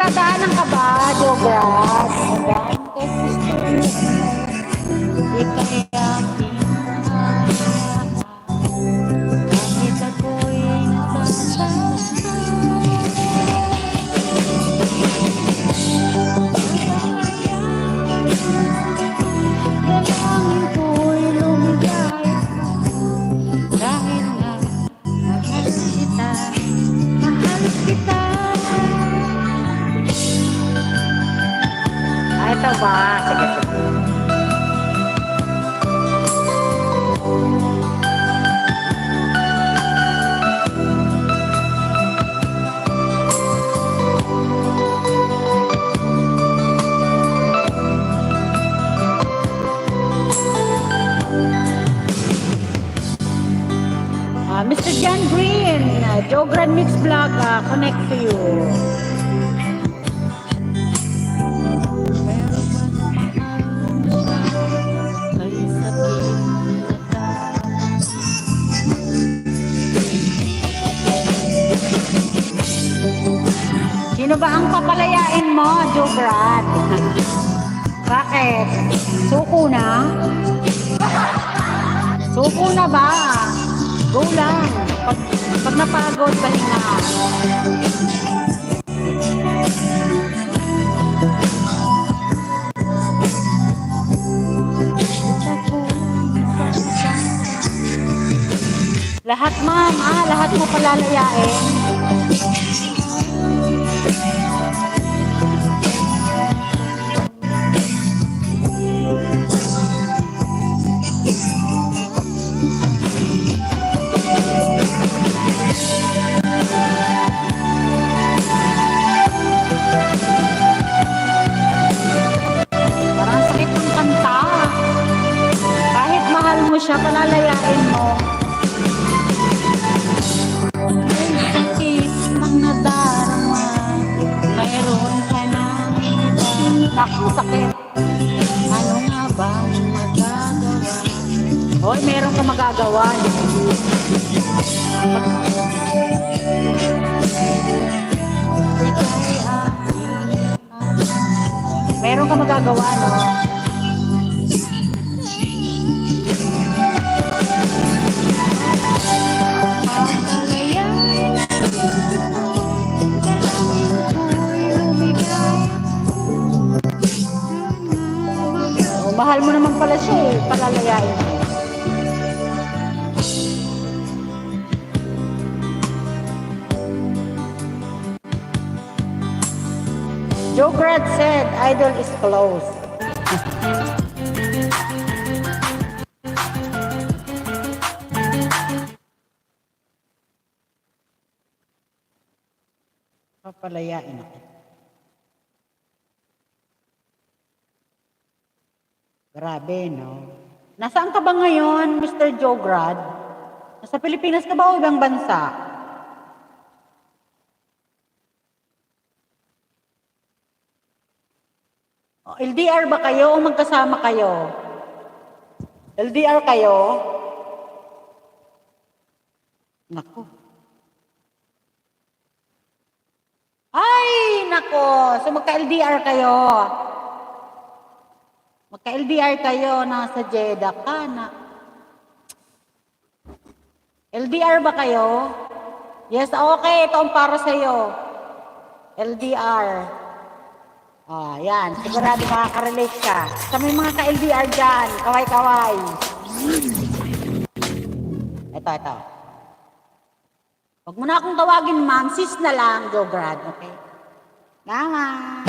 nagdadaanan ka ba, Jograd? Ika'y aking kahit ako'y nasasaktan. Dalangin ko'y lumigay dahil nga mahal kita, mahal kita. Ay, ito ba? Sige, sige. Mr. John Green, Jograd Mix Vlog, connect to you. Sino ba ang papalayain mo, Jograd? Bakit? Suko na? Suko na ba? Go lang. Pag napagod, pahinga. Lahat, ma'am. Lahat mo palalayain. Parang sakit ng kanta. Kahit mahal mo siya, palalayain mo. Sakit ng nadarama, mayroon ka ng iba. Naku, sakit. Ano nga ba magagawa? Hoy, meron ka magagawa. Meron ka magagawa, no? Oh, mahal mo naman pala siya eh, palalayain. Jograd said, idol is close. Papalayain ako. Grabe, no? Nasaan ka ba ngayon, Mr. Jograd? Nasa Pilipinas ka ba o ibang bansa? LDR ba kayo o magkasama kayo? LDR kayo? Nako. Ay, nako. So magka-LDR kayo. Magka-LDR kayo, nasa Jeddah ka na. LDR ba kayo? Yes, okay. Ito ang para sa'yo. LDR. Yan. Sigurado makaka-relate ka. Sa may mga ka-LDR dyan. Kaway-kaway. Ito. Huwag mo na akong tawagin, ma'am. Sis na lang, Jograd. Okay? Salamat.